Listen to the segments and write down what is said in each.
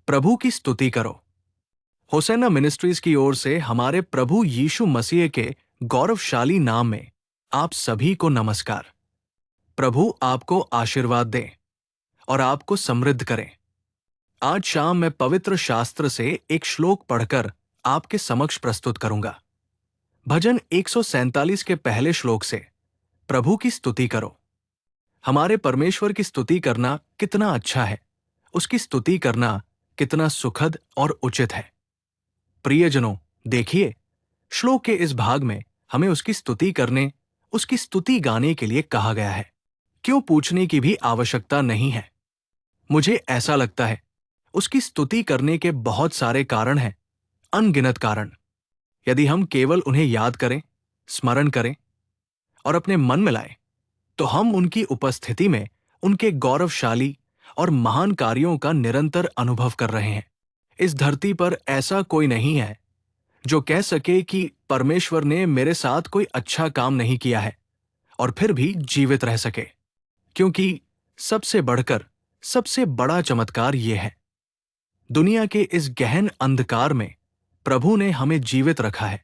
प्रभु की स्तुति करो। होसेना मिनिस्ट्रीज की ओर से हमारे प्रभु यीशु मसीह के गौरवशाली नाम में आप सभी को नमस्कार। प्रभु आपको आशीर्वाद दे और आपको समृद्ध करें। आज शाम मैं पवित्र शास्त्र से एक श्लोक पढ़कर आपके समक्ष प्रस्तुत करूंगा। भजन 147 के पहले श्लोक से प्रभु की स्तुति करो। हमारे परमेश्वर की स्तुति करना कितना अच्छा है, उसकी स्तुति करना कितना सुखद और उचित है। प्रियजनों, देखिए, श्लोक के इस भाग में हमें उसकी स्तुति करने, उसकी स्तुति गाने के लिए कहा गया है। क्यों पूछने की भी आवश्यकता नहीं है। मुझे ऐसा लगता है उसकी स्तुति करने के बहुत सारे कारण हैं, अनगिनत कारण। यदि हम केवल उन्हें याद करें, स्मरण करें और अपने मन में लाएं, तो हम उनकी उपस्थिति में उनके गौरवशाली और महान कार्यों का निरंतर अनुभव कर रहे हैं। इस धरती पर ऐसा कोई नहीं है जो कह सके कि परमेश्वर ने मेरे साथ कोई अच्छा काम नहीं किया है और फिर भी जीवित रह सके, क्योंकि सबसे बढ़कर सबसे बड़ा चमत्कार यह है, दुनिया के इस गहन अंधकार में प्रभु ने हमें जीवित रखा है,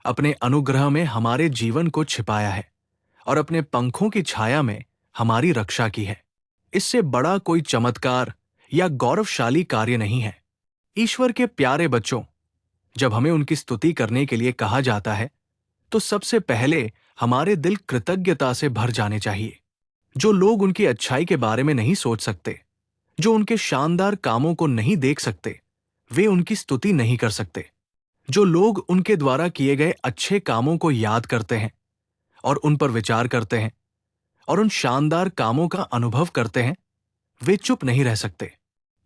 अपने अनुग्रह में हमारे जीवन को छिपाया है और अपने पंखों की छाया में हमारी रक्षा की है। इससे बड़ा कोई चमत्कार या गौरवशाली कार्य नहीं है। ईश्वर के प्यारे बच्चों, जब हमें उनकी स्तुति करने के लिए कहा जाता है, तो सबसे पहले हमारे दिल कृतज्ञता से भर जाने चाहिए। जो लोग उनकी अच्छाई के बारे में नहीं सोच सकते, जो उनके शानदार कामों को नहीं देख सकते, वे उनकी स्तुति नहीं कर सकते। जो लोग उनके द्वारा किए गए अच्छे कामों को याद करते हैं और उन पर विचार करते हैं और उन शानदार कामों का अनुभव करते हैं, वे चुप नहीं रह सकते।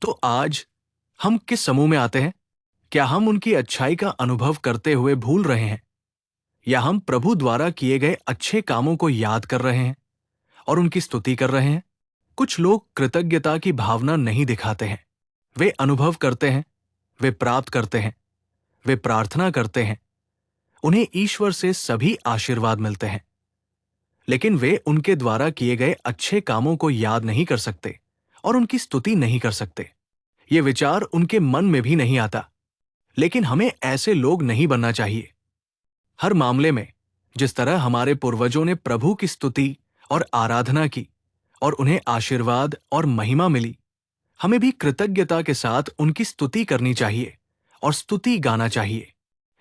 तो आज हम किस समूह में आते हैं? क्या हम उनकी अच्छाई का अनुभव करते हुए भूल रहे हैं, या हम प्रभु द्वारा किए गए अच्छे कामों को याद कर रहे हैं और उनकी स्तुति कर रहे हैं? कुछ लोग कृतज्ञता की भावना नहीं दिखाते हैं। वे अनुभव करते हैं, वे प्राप्त करते हैं, वे प्रार्थना करते हैं, उन्हें ईश्वर से सभी आशीर्वाद मिलते हैं, लेकिन वे उनके द्वारा किए गए अच्छे कामों को याद नहीं कर सकते और उनकी स्तुति नहीं कर सकते। ये विचार उनके मन में भी नहीं आता। लेकिन हमें ऐसे लोग नहीं बनना चाहिए। हर मामले में जिस तरह हमारे पूर्वजों ने प्रभु की स्तुति और आराधना की और उन्हें आशीर्वाद और महिमा मिली, हमें भी कृतज्ञता के साथ उनकी स्तुति करनी चाहिए और स्तुति गाना चाहिए।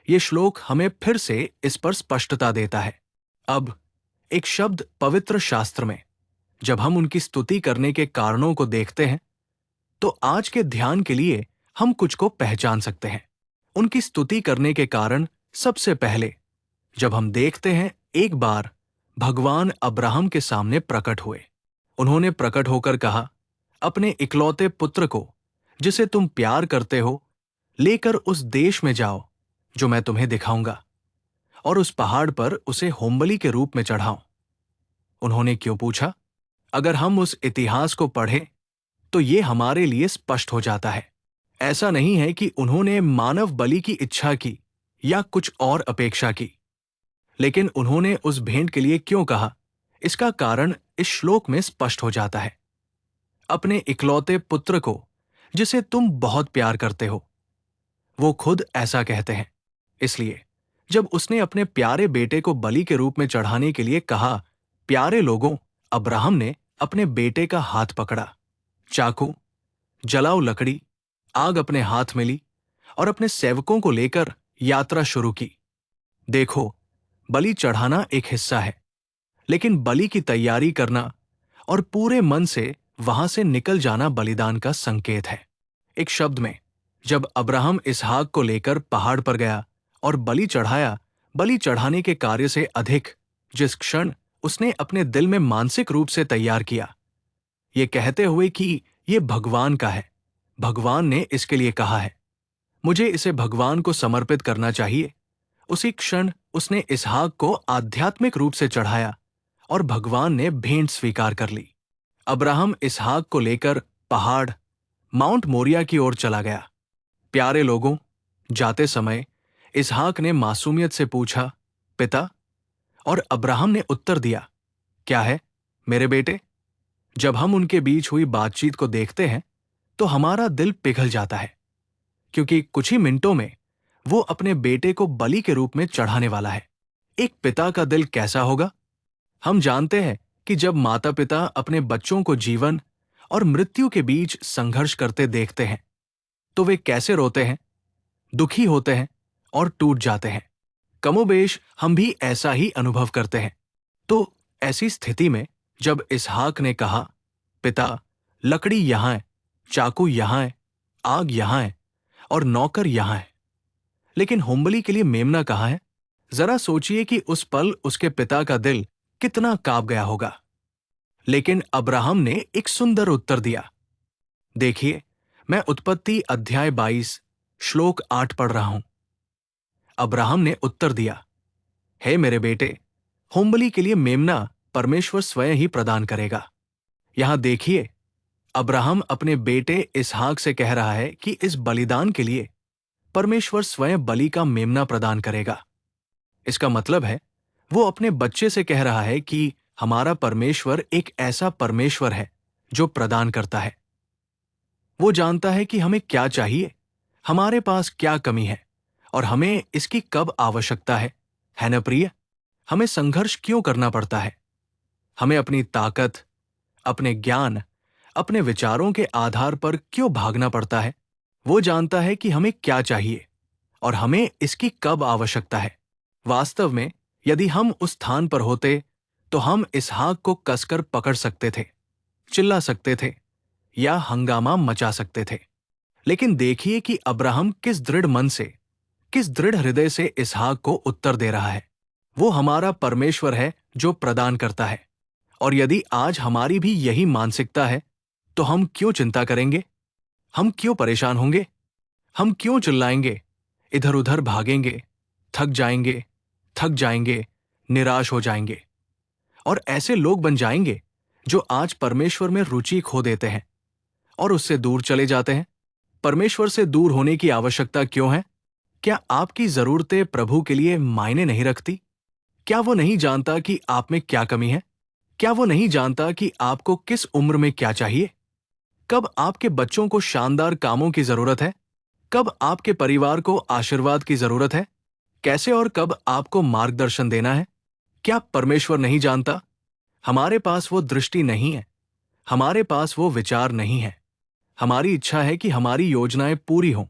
ये श्लोक हमें फिर से इस पर स्पष्टता देता है। अब एक शब्द पवित्र शास्त्र में जब हम उनकी स्तुति करने के कारणों को देखते हैं, तो आज के ध्यान के लिए हम कुछ को पहचान सकते हैं। उनकी स्तुति करने के कारण सबसे पहले जब हम देखते हैं, एक बार भगवान अब्राहम के सामने प्रकट हुए। उन्होंने प्रकट होकर कहा, अपने इकलौते पुत्र को जिसे तुम प्यार करते हो, लेकर उस देश में जाओ जो मैं तुम्हें दिखाऊंगा, और उस पहाड़ पर उसे होमबलि के रूप में चढ़ाओ। उन्होंने क्यों पूछा? अगर हम उस इतिहास को पढ़ें तो ये हमारे लिए स्पष्ट हो जाता है। ऐसा नहीं है कि उन्होंने मानव बलि की इच्छा की या कुछ और अपेक्षा की, लेकिन उन्होंने उस भेंट के लिए क्यों कहा, इसका कारण इस श्लोक में स्पष्ट हो जाता है। अपने इकलौते पुत्र को जिसे तुम बहुत प्यार करते हो, वो खुद ऐसा कहते हैं। इसलिए जब उसने अपने प्यारे बेटे को बलि के रूप में चढ़ाने के लिए कहा, प्यारे लोगों, अब्राहम ने अपने बेटे का हाथ पकड़ा, चाकू, जलाऊ लकड़ी, आग अपने हाथ में ली और अपने सेवकों को लेकर यात्रा शुरू की। देखो, बलि चढ़ाना एक हिस्सा है, लेकिन बलि की तैयारी करना और पूरे मन से वहां से निकल जाना बलिदान का संकेत है। एक शब्द में, जब अब्राहम इसहाक को लेकर पहाड़ पर गया और बलि चढ़ाया, बलि चढ़ाने के कार्य से अधिक जिस क्षण उसने अपने दिल में मानसिक रूप से तैयार किया, ये कहते हुए कि ये भगवान का है, भगवान ने इसके लिए कहा है, मुझे इसे भगवान को समर्पित करना चाहिए, उसी क्षण उसने इसहाक को आध्यात्मिक रूप से चढ़ाया और भगवान ने भेंट स्वीकार कर ली। अब्राहम इसहाक को लेकर पहाड़ माउंट मोरिया की ओर चला गया। प्यारे लोगों, जाते समय इसहाक ने मासूमियत से पूछा, पिता? और अब्राहम ने उत्तर दिया, क्या है मेरे बेटे? जब हम उनके बीच हुई बातचीत को देखते हैं तो हमारा दिल पिघल जाता है, क्योंकि कुछ ही मिनटों में वो अपने बेटे को बलि के रूप में चढ़ाने वाला है। एक पिता का दिल कैसा होगा? हम जानते हैं कि जब माता पिता अपने बच्चों को जीवन और मृत्यु के बीच संघर्ष करते देखते हैं तो वे कैसे रोते हैं, दुखी होते हैं और टूट जाते हैं। कमोबेश हम भी ऐसा ही अनुभव करते हैं। तो ऐसी स्थिति में जब इसहाक ने कहा, पिता, लकड़ी यहां है, चाकू यहां है, आग यहां है और नौकर यहां है, लेकिन होम्बली के लिए मेमना कहाँ है? जरा सोचिए कि उस पल उसके पिता का दिल कितना कांप गया होगा। लेकिन अब्राहम ने एक सुंदर उत्तर दिया। देखिए, मैं उत्पत्ति अध्याय 22 श्लोक 8 पढ़ रहा हूं। अब्राहम ने उत्तर दिया, हे मेरे बेटे, होम्बली के लिए मेमना परमेश्वर स्वयं ही प्रदान करेगा। यहां देखिए, अब्राहम अपने बेटे इसहाक से कह रहा है कि इस बलिदान के लिए परमेश्वर स्वयं बलि का मेमना प्रदान करेगा। इसका मतलब है, वो अपने बच्चे से कह रहा है कि हमारा परमेश्वर एक ऐसा परमेश्वर है जो प्रदान करता है। वो जानता है कि हमें क्या चाहिए, हमारे पास क्या कमी है और हमें इसकी कब आवश्यकता है ना प्रिय? हमें संघर्ष क्यों करना पड़ता है? हमें अपनी ताकत, अपने ज्ञान, अपने विचारों के आधार पर क्यों भागना पड़ता है? वो जानता है कि हमें क्या चाहिए और हमें इसकी कब आवश्यकता है। वास्तव में यदि हम उस स्थान पर होते तो हम इसहाक को कसकर पकड़ सकते थे, चिल्ला सकते थे या हंगामा मचा सकते थे। लेकिन देखिए कि अब्राहम किस दृढ़ मन से, किस दृढ़ हृदय से इसहाक को उत्तर दे रहा है। वो हमारा परमेश्वर है जो प्रदान करता है। और यदि आज हमारी भी यही मानसिकता है तो हम क्यों चिंता करेंगे? हम क्यों परेशान होंगे? हम क्यों चिल्लाएंगे, इधर उधर भागेंगे, थक जाएंगे, निराश हो जाएंगे और ऐसे लोग बन जाएंगे जो आज परमेश्वर में रुचि खो देते हैं और उससे दूर चले जाते हैं? परमेश्वर से दूर होने की आवश्यकता क्यों है? क्या आपकी जरूरतें प्रभु के लिए मायने नहीं रखती? क्या वो नहीं जानता कि आप में क्या कमी है? क्या वो नहीं जानता कि आपको किस उम्र में क्या चाहिए? कब आपके बच्चों को शानदार कामों की जरूरत है? कब आपके परिवार को आशीर्वाद की जरूरत है? कैसे और कब आपको मार्गदर्शन देना है? क्या परमेश्वर नहीं जानता? हमारे पास वो दृष्टि नहीं है, हमारे पास वो विचार नहीं है। हमारी इच्छा है कि हमारी योजनाएं पूरी हों,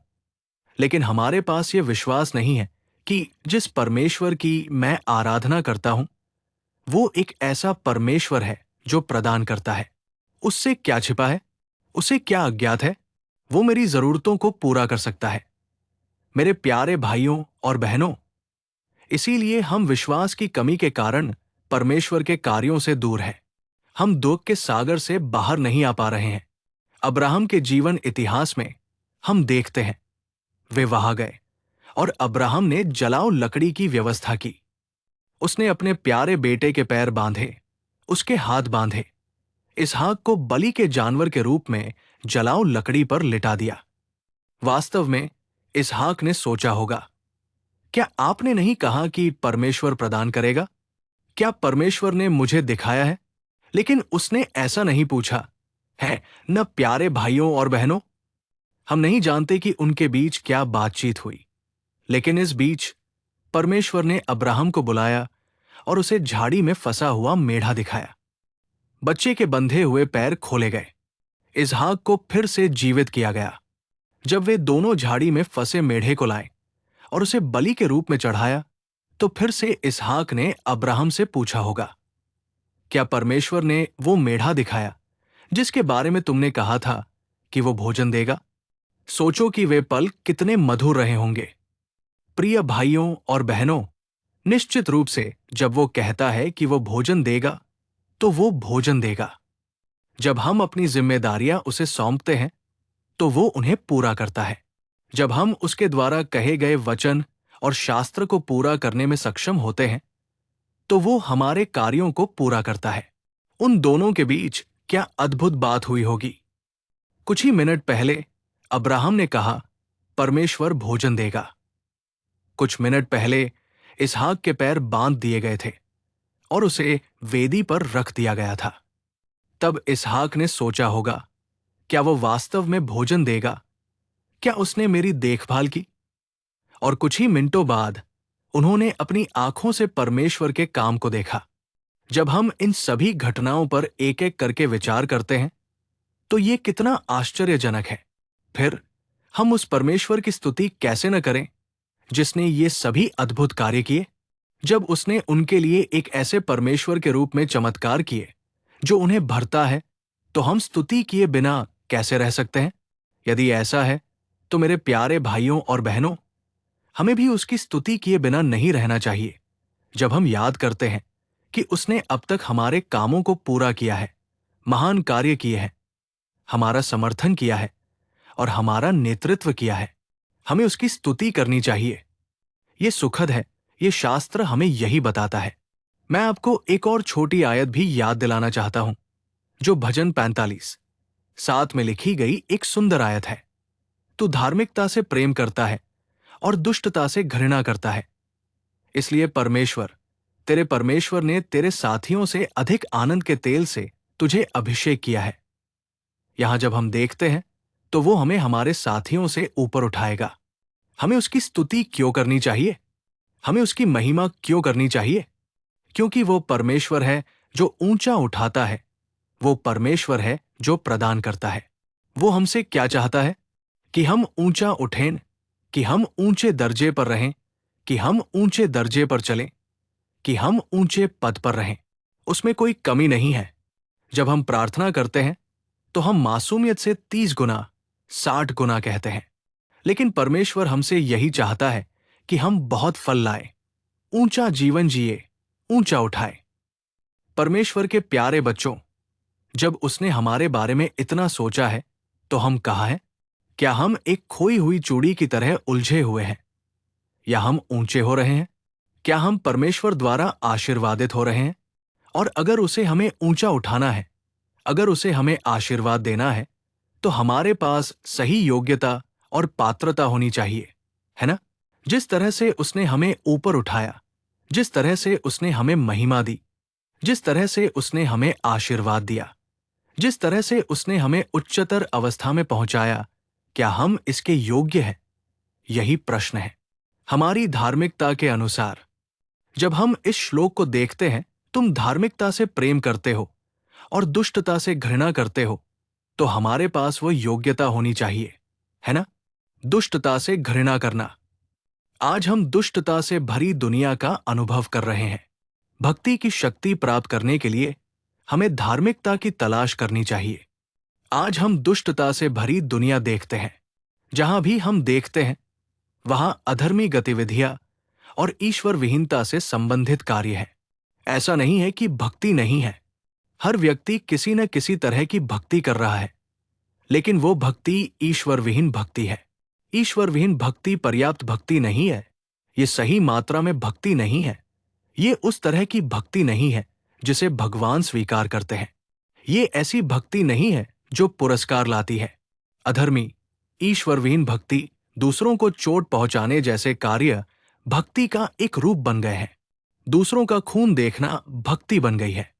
लेकिन हमारे पास ये विश्वास नहीं है कि जिस परमेश्वर की मैं आराधना करता हूं, वो एक ऐसा परमेश्वर है जो प्रदान करता है। उससे क्या छिपा है? उसे क्या अज्ञात है? वो मेरी जरूरतों को पूरा कर सकता है। मेरे प्यारे भाइयों और बहनों, इसीलिए हम विश्वास की कमी के कारण परमेश्वर के कार्यों से दूर हैं। हम दुख के सागर से बाहर नहीं आ पा रहे हैं। अब्राहम के जीवन इतिहास में हम देखते हैं, वे वहां गए और अब्राहम ने जलाऊ लकड़ी की व्यवस्था की। उसने अपने प्यारे बेटे के पैर बांधे, उसके हाथ बांधे, इसहाक को बलि के जानवर के रूप में जलाऊ लकड़ी पर लिटा दिया। वास्तव में इसहाक ने सोचा होगा, क्या आपने नहीं कहा कि परमेश्वर प्रदान करेगा? क्या परमेश्वर ने मुझे दिखाया है? लेकिन उसने ऐसा नहीं पूछा है न प्यारे भाइयों और बहनों। हम नहीं जानते कि उनके बीच क्या बातचीत हुई, लेकिन इस बीच परमेश्वर ने अब्राहम को बुलाया और उसे झाड़ी में फंसा हुआ मेढ़ा दिखाया। बच्चे के बंधे हुए पैर खोले गए। इसहाक को फिर से जीवित किया गया। जब वे दोनों झाड़ी में फंसे मेढ़े को लाए और उसे बलि के रूप में चढ़ाया, तो फिर से इसहाक ने अब्राहम से पूछा होगा, क्या परमेश्वर ने वो मेढ़ा दिखाया जिसके बारे में तुमने कहा था कि वो भोजन देगा? सोचो कि वे पल कितने मधुर रहे होंगे। प्रिय भाइयों और बहनों, निश्चित रूप से जब वो कहता है कि वो भोजन देगा, तो वो भोजन देगा। जब हम अपनी जिम्मेदारियां उसे सौंपते हैं, तो वो उन्हें पूरा करता है। जब हम उसके द्वारा कहे गए वचन और शास्त्र को पूरा करने में सक्षम होते हैं, तो वो हमारे कार्यों को पूरा करता है। उन दोनों के बीच क्या अद्भुत बात हुई होगी। कुछ ही मिनट पहले अब्राहम ने कहा, परमेश्वर भोजन देगा। कुछ मिनट पहले इसहाक के पैर बांध दिए गए थे और उसे वेदी पर रख दिया गया था। तब इसहाक ने सोचा होगा, क्या वो वास्तव में भोजन देगा? क्या उसने मेरी देखभाल की? और कुछ ही मिनटों बाद उन्होंने अपनी आंखों से परमेश्वर के काम को देखा। जब हम इन सभी घटनाओं पर एक एक करके विचार करते हैं तो ये कितना आश्चर्यजनक है। फिर हम उस परमेश्वर की स्तुति कैसे न करें जिसने ये सभी अद्भुत कार्य किए। जब उसने उनके लिए एक ऐसे परमेश्वर के रूप में चमत्कार किए जो उन्हें भरता है, तो हम स्तुति किए बिना कैसे रह सकते हैं? यदि ऐसा है तो मेरे प्यारे भाइयों और बहनों, हमें भी उसकी स्तुति किए बिना नहीं रहना चाहिए। जब हम याद करते हैं कि उसने अब तक हमारे कामों को पूरा किया है, महान कार्य किए हैं, हमारा समर्थन किया है और हमारा नेतृत्व किया है, हमें उसकी स्तुति करनी चाहिए। ये सुखद है, ये शास्त्र हमें यही बताता है। मैं आपको एक और छोटी आयत भी याद दिलाना चाहता हूं, जो भजन 45:7 में लिखी गई एक सुंदर आयत है। तू धार्मिकता से प्रेम करता है और दुष्टता से घृणा करता है, इसलिए तेरे परमेश्वर ने तेरे साथियों से अधिक आनंद के तेल से तुझे अभिषेक किया है। यहां जब हम देखते हैं तो वो हमें हमारे साथियों से ऊपर उठाएगा। हमें उसकी स्तुति क्यों करनी चाहिए? हमें उसकी महिमा क्यों करनी चाहिए? क्योंकि वो परमेश्वर है जो ऊंचा उठाता है, वो परमेश्वर है जो प्रदान करता है। वो हमसे क्या चाहता है? कि हम ऊंचा उठें, कि हम ऊंचे दर्जे पर रहें, कि हम ऊंचे दर्जे पर चलें, कि हम ऊंचे पद पर रहें। उसमें कोई कमी नहीं है। जब हम प्रार्थना करते हैं तो हम मासूमियत से 30 गुना, 60 गुना कहते हैं, लेकिन परमेश्वर हमसे यही चाहता है कि हम बहुत फल लाएं, ऊंचा जीवन जिए, ऊंचा उठाए। परमेश्वर के प्यारे बच्चों, जब उसने हमारे बारे में इतना सोचा है तो हम कहाँ हैं? क्या हम एक खोई हुई चूड़ी की तरह उलझे हुए हैं, या हम ऊंचे हो रहे हैं? क्या हम परमेश्वर द्वारा आशीर्वादित हो रहे हैं? और अगर उसे हमें ऊंचा उठाना है, अगर उसे हमें आशीर्वाद देना है, तो हमारे पास सही योग्यता और पात्रता होनी चाहिए, है ना? जिस तरह से उसने हमें ऊपर उठाया, जिस तरह से उसने हमें महिमा दी, जिस तरह से उसने हमें आशीर्वाद दिया, जिस तरह से उसने हमें उच्चतर अवस्था में पहुंचाया, क्या हम इसके योग्य हैं? यही प्रश्न है। हमारी धार्मिकता के अनुसार जब हम इस श्लोक को देखते हैं, तुम धार्मिकता से प्रेम करते हो और दुष्टता से घृणा करते हो, तो हमारे पास वो योग्यता होनी चाहिए, है ना? दुष्टता से घृणा करना। आज हम दुष्टता से भरी दुनिया का अनुभव कर रहे हैं। भक्ति की शक्ति प्राप्त करने के लिए हमें धार्मिकता की तलाश करनी चाहिए। आज हम दुष्टता से भरी दुनिया देखते हैं। जहां भी हम देखते हैं वहां अधर्मी गतिविधियां और ईश्वर विहीनता से संबंधित कार्य है। ऐसा नहीं है कि भक्ति नहीं है। हर व्यक्ति किसी न किसी तरह की भक्ति कर रहा है, लेकिन वो भक्ति ईश्वर विहीन भक्ति है। ईश्वर विहीन भक्ति पर्याप्त भक्ति नहीं है। ये सही मात्रा में भक्ति नहीं है। ये उस तरह की भक्ति नहीं है जिसे भगवान स्वीकार करते हैं। ये ऐसी भक्ति नहीं है जो पुरस्कार लाती है। अधर्मी, ईश्वर विहीन भक्ति, दूसरों को चोट पहुंचाने जैसे कार्य भक्ति का एक रूप बन गए हैं। दूसरों का खून देखना भक्ति बन गई है।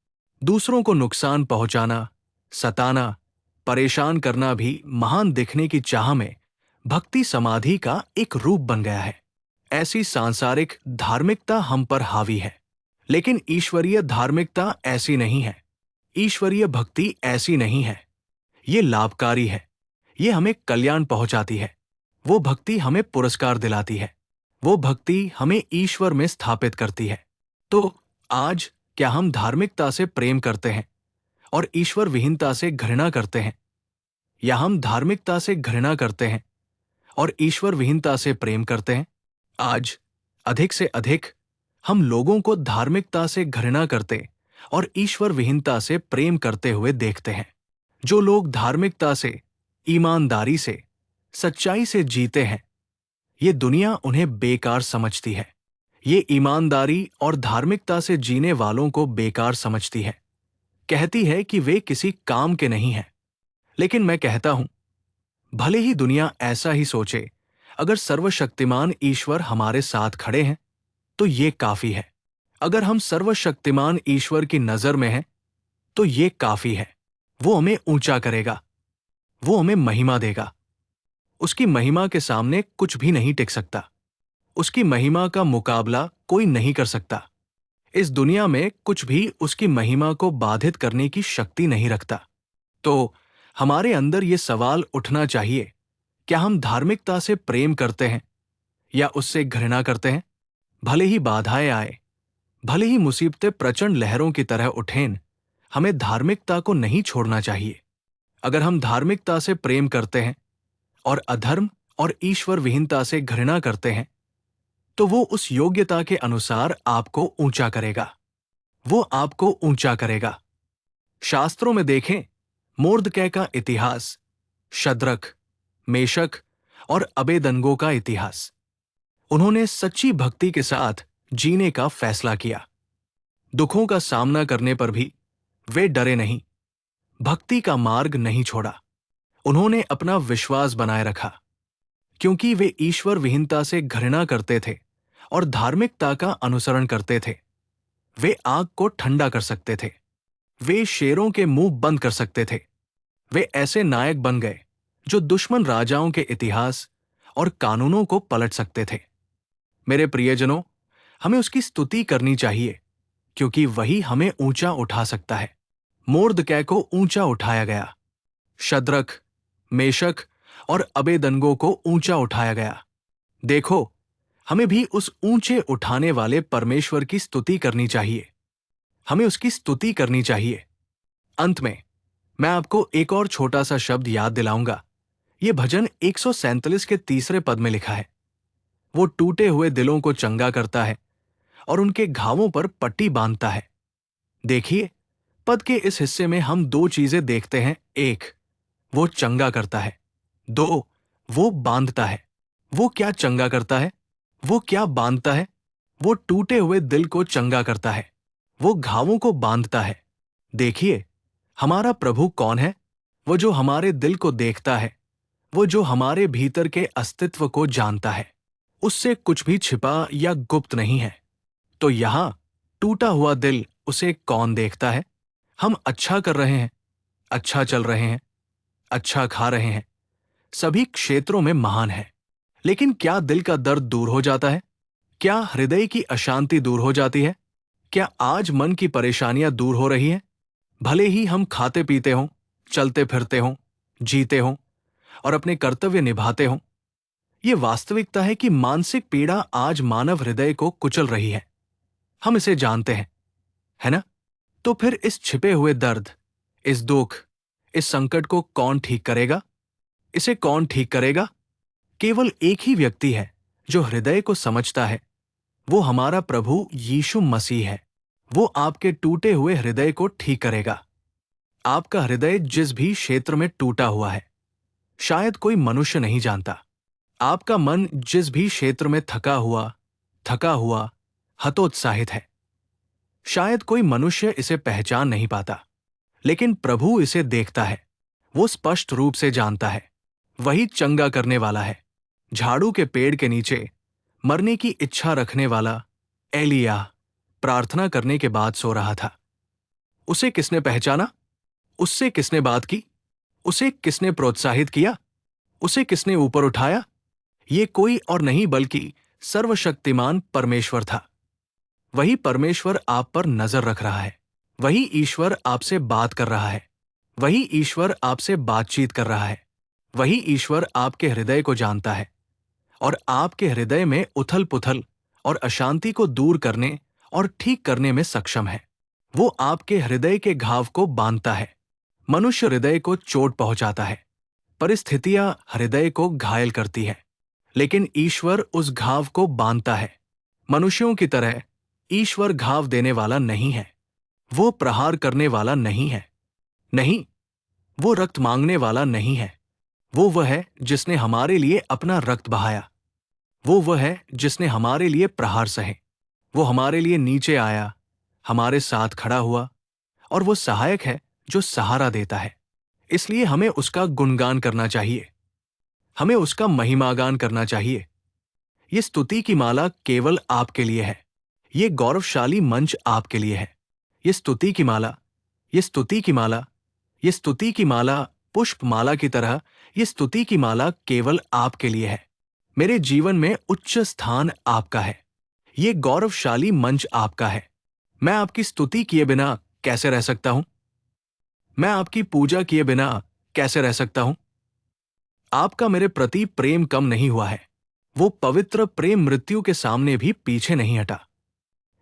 दूसरों को नुकसान पहुंचाना, सताना, परेशान करना भी महान दिखने की चाह में भक्ति समाधि का एक रूप बन गया है। ऐसी सांसारिक धार्मिकता हम पर हावी है, लेकिन ईश्वरीय धार्मिकता ऐसी नहीं है। ईश्वरीय भक्ति ऐसी नहीं है। ये लाभकारी है। ये हमें कल्याण पहुंचाती है। वो भक्ति हमें पुरस्कार दिलाती है। वो भक्ति हमें ईश्वर में स्थापित करती है। तो आज क्या हम धार्मिकता से प्रेम करते हैं और ईश्वर विहीनता से घृणा करते हैं, या हम धार्मिकता से घृणा करते हैं और ईश्वर विहीनता से प्रेम करते हैं? आज अधिक से अधिक हम लोगों को धार्मिकता से घृणा करते और ईश्वर विहीनता से प्रेम करते हुए देखते हैं। जो लोग धार्मिकता से, ईमानदारी से, सच्चाई से जीते हैं, ये दुनिया उन्हें बेकार समझती है। ये ईमानदारी और धार्मिकता से जीने वालों को बेकार समझती है। कहती है कि वे किसी काम के नहीं हैं। लेकिन मैं कहता हूं, भले ही दुनिया ऐसा ही सोचे, अगर सर्वशक्तिमान ईश्वर हमारे साथ खड़े हैं तो ये काफी है। अगर हम सर्वशक्तिमान ईश्वर की नजर में हैं तो ये काफी है। वो हमें ऊंचा करेगा, वो हमें महिमा देगा। उसकी महिमा के सामने कुछ भी नहीं टिक सकता। उसकी महिमा का मुकाबला कोई नहीं कर सकता। इस दुनिया में कुछ भी उसकी महिमा को बाधित करने की शक्ति नहीं रखता। तो हमारे अंदर ये सवाल उठना चाहिए, क्या हम धार्मिकता से प्रेम करते हैं या उससे घृणा करते हैं? भले ही बाधाएं आए, भले ही मुसीबतें प्रचंड लहरों की तरह उठें, हमें धार्मिकता को नहीं छोड़ना चाहिए। अगर हम धार्मिकता से प्रेम करते हैं और अधर्म और ईश्वर विहीनता से घृणा करते हैं, तो वो उस योग्यता के अनुसार आपको ऊंचा करेगा। वो आपको ऊंचा करेगा। शास्त्रों में देखें, मोर्दकै का इतिहास, शद्रक, मेशक और अबेदनगो का इतिहास। उन्होंने सच्ची भक्ति के साथ जीने का फैसला किया। दुखों का सामना करने पर भी वे डरे नहीं, भक्ति का मार्ग नहीं छोड़ा। उन्होंने अपना विश्वास बनाए रखा, क्योंकि वे ईश्वर विहीनता से घृणा करते थे और धार्मिकता का अनुसरण करते थे। वे आग को ठंडा कर सकते थे, वे शेरों के मुंह बंद कर सकते थे। वे ऐसे नायक बन गए जो दुश्मन राजाओं के इतिहास और कानूनों को पलट सकते थे। मेरे प्रियजनों, हमें उसकी स्तुति करनी चाहिए, क्योंकि वही हमें ऊंचा उठा सकता है। मोर्दकै को ऊंचा उठाया गया, शद्रक, मेशक और अबेदनगो को ऊंचा उठाया गया। देखो, हमें भी उस ऊंचे उठाने वाले परमेश्वर की स्तुति करनी चाहिए। हमें उसकी स्तुति करनी चाहिए। अंत में मैं आपको एक और छोटा सा शब्द याद दिलाऊंगा। यह भजन 147 के तीसरे पद में लिखा है, वो टूटे हुए दिलों को चंगा करता है और उनके घावों पर पट्टी बांधता है। देखिए, पद के इस हिस्से में हम दो चीजें देखते हैं। एक, वो चंगा करता है। दो, वो बांधता है। वो क्या चंगा करता है? वो क्या बांधता है? वो टूटे हुए दिल को चंगा करता है, वो घावों को बांधता है। देखिए, हमारा प्रभु कौन है? वो जो हमारे दिल को देखता है, वो जो हमारे भीतर के अस्तित्व को जानता है। उससे कुछ भी छिपा या गुप्त नहीं है। तो यहां टूटा हुआ दिल, उसे कौन देखता है? हम अच्छा कर रहे हैं, अच्छा चल रहे हैं, अच्छा खा रहे हैं, सभी क्षेत्रों में महान है। लेकिन क्या दिल का दर्द दूर हो जाता है? क्या हृदय की अशांति दूर हो जाती है? क्या आज मन की परेशानियां दूर हो रही हैं? भले ही हम खाते पीते हों, चलते फिरते हों, जीते हों और अपने कर्तव्य निभाते हों, ये वास्तविकता है कि मानसिक पीड़ा आज मानव हृदय को कुचल रही है। हम इसे जानते हैं, है ना? तो फिर इस छिपे हुए दर्द, इस दुख, इस संकट को कौन ठीक करेगा? इसे कौन ठीक करेगा? केवल एक ही व्यक्ति है जो हृदय को समझता है। वो हमारा प्रभु यीशु मसीह है। वो आपके टूटे हुए हृदय को ठीक करेगा। आपका हृदय जिस भी क्षेत्र में टूटा हुआ है, शायद कोई मनुष्य नहीं जानता। आपका मन जिस भी क्षेत्र में थका हुआ, हतोत्साहित है, शायद कोई मनुष्य इसे पहचान नहीं पाता, लेकिन प्रभु इसे देखता है। वो स्पष्ट रूप से जानता है। वही चंगा करने वाला है। झाड़ू के पेड़ के नीचे मरने की इच्छा रखने वाला एलिया प्रार्थना करने के बाद सो रहा था। उसे किसने पहचाना? उससे किसने बात की? उसे किसने प्रोत्साहित किया? उसे किसने ऊपर उठाया? ये कोई और नहीं बल्कि सर्वशक्तिमान परमेश्वर था। वही परमेश्वर आप पर नजर रख रहा है। वही ईश्वर आपसे बात कर रहा है। वही ईश्वर आपसे बातचीत कर रहा है। वही ईश्वर आपके हृदय को जानता है और आपके हृदय में उथल पुथल और अशांति को दूर करने और ठीक करने में सक्षम है। वो आपके हृदय के घाव को बांधता है। मनुष्य हृदय को चोट पहुंचाता है, परिस्थितियां हृदय को घायल करती है, लेकिन ईश्वर उस घाव को बांधता है। मनुष्यों की तरह ईश्वर घाव देने वाला नहीं है। वो प्रहार करने वाला नहीं है। नहीं, वो रक्त मांगने वाला नहीं है। वो वह है जिसने हमारे लिए अपना रक्त बहाया। वो वह है जिसने हमारे लिए प्रहार सहे। वो हमारे लिए नीचे आया, हमारे साथ खड़ा हुआ, और वो सहायक है जो सहारा देता है। इसलिए हमें उसका गुणगान करना चाहिए। हमें उसका महिमागान करना चाहिए। ये स्तुति की माला केवल आपके लिए है। ये गौरवशाली मंच आपके लिए है। ये स्तुति की माला, ये स्तुति की माला, ये स्तुति की माला पुष्पमाला की तरह ये स्तुति की माला केवल आपके लिए है। मेरे जीवन में उच्च स्थान आपका है। ये गौरवशाली मंच आपका है। मैं आपकी स्तुति किए बिना कैसे रह सकता हूं? मैं आपकी पूजा किए बिना कैसे रह सकता हूं? आपका मेरे प्रति प्रेम कम नहीं हुआ है। वो पवित्र प्रेम मृत्यु के सामने भी पीछे नहीं हटा।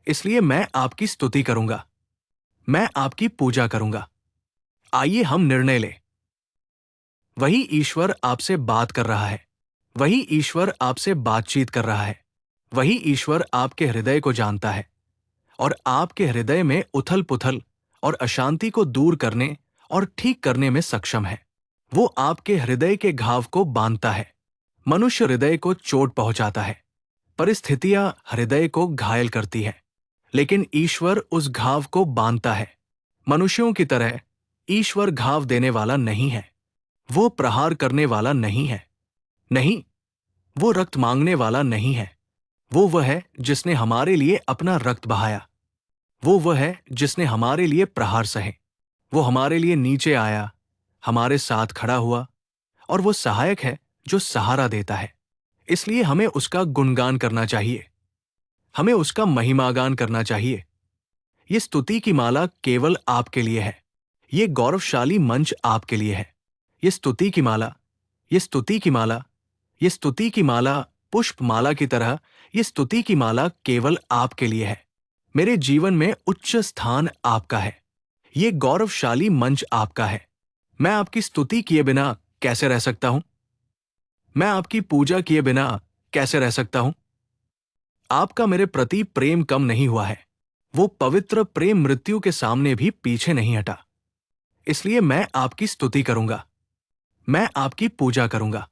इसलिए मैं आपकी स्तुति करूंगा। मैं आपकी पूजा करूंगा। आइए हम निर्णय लें। वही ईश्वर आपसे बात कर रहा है। वही ईश्वर आपसे बातचीत कर रहा है। वही ईश्वर आपके हृदय को जानता है और आपके हृदय में उथल पुथल और अशांति को दूर करने और ठीक करने में सक्षम है। वो आपके हृदय के घाव को बांधता है। मनुष्य हृदय को चोट पहुंचाता है। परिस्थितियां हृदय को घायल करती है, लेकिन ईश्वर उस घाव को बांधता है। मनुष्यों की तरह ईश्वर घाव देने वाला नहीं है। वो प्रहार करने वाला नहीं है। नहीं, वो रक्त मांगने वाला नहीं है। वो वह है जिसने हमारे लिए अपना रक्त बहाया। वो वह है जिसने हमारे लिए प्रहार सहे। वो हमारे लिए नीचे आया, हमारे साथ खड़ा हुआ, और वो सहायक है जो सहारा देता है। इसलिए हमें उसका गुणगान करना चाहिए। हमें उसका महिमागान करना चाहिए। ये स्तुति की माला केवल आपके लिए है। ये गौरवशाली मंच आपके लिए है। ये स्तुति की माला, ये स्तुति की माला, ये स्तुति की माला पुष्पमाला की तरह ये स्तुति की माला केवल आपके लिए है। मेरे जीवन में उच्च स्थान आपका है। ये गौरवशाली मंच आपका है। मैं आपकी स्तुति किए बिना कैसे रह सकता हूं? मैं आपकी पूजा किए बिना कैसे रह सकता हूं? आपका मेरे प्रति प्रेम कम नहीं हुआ है। वो पवित्र प्रेम मृत्यु के सामने भी पीछे नहीं हटा। इसलिए मैं आपकी स्तुति करूंगा। मैं आपकी पूजा करूंगा।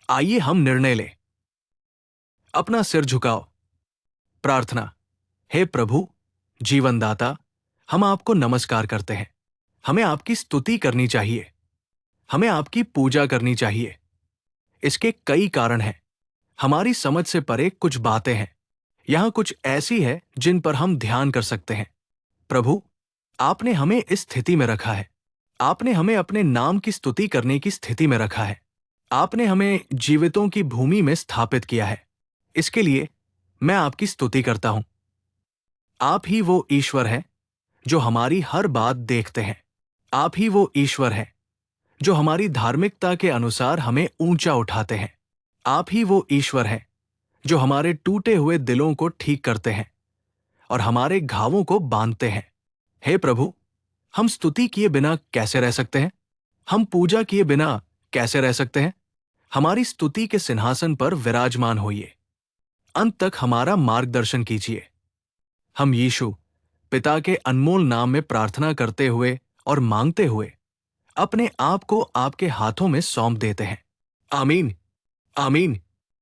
आइए हम निर्णय लें। अपना सिर झुकाओ। प्रार्थना। हे प्रभु, जीवनदाता, हम आपको नमस्कार करते हैं। हमें आपकी स्तुति करनी चाहिए। हमें आपकी पूजा करनी चाहिए। इसके कई कारण हैं। हमारी समझ से परे कुछ बातें हैं। यहां कुछ ऐसी है जिन पर हम ध्यान कर सकते हैं। प्रभु, आपने हमें इस स्थिति में रखा है। आपने हमें अपने नाम की स्तुति करने की स्थिति में रखा है। आपने हमें जीवितों की भूमि में स्थापित किया है। इसके लिए मैं आपकी स्तुति करता हूं। आप ही वो ईश्वर हैं जो हमारी हर बात देखते हैं। आप ही वो ईश्वर हैं जो हमारी धार्मिकता के अनुसार हमें ऊंचा उठाते हैं। आप ही वो ईश्वर हैं जो हमारे टूटे हुए दिलों को ठीक करते हैं और हमारे घावों को बांधते हैं। हे प्रभु, हम स्तुति किए बिना कैसे रह सकते हैं? हम पूजा किए बिना कैसे रह सकते हैं? हमारी स्तुति के सिंहासन पर विराजमान होइए। अंत तक हमारा मार्गदर्शन कीजिए। हम यीशु पिता के अनमोल नाम में प्रार्थना करते हुए और मांगते हुए अपने आप को आपके हाथों में सौंप देते हैं। आमीन। आमीन।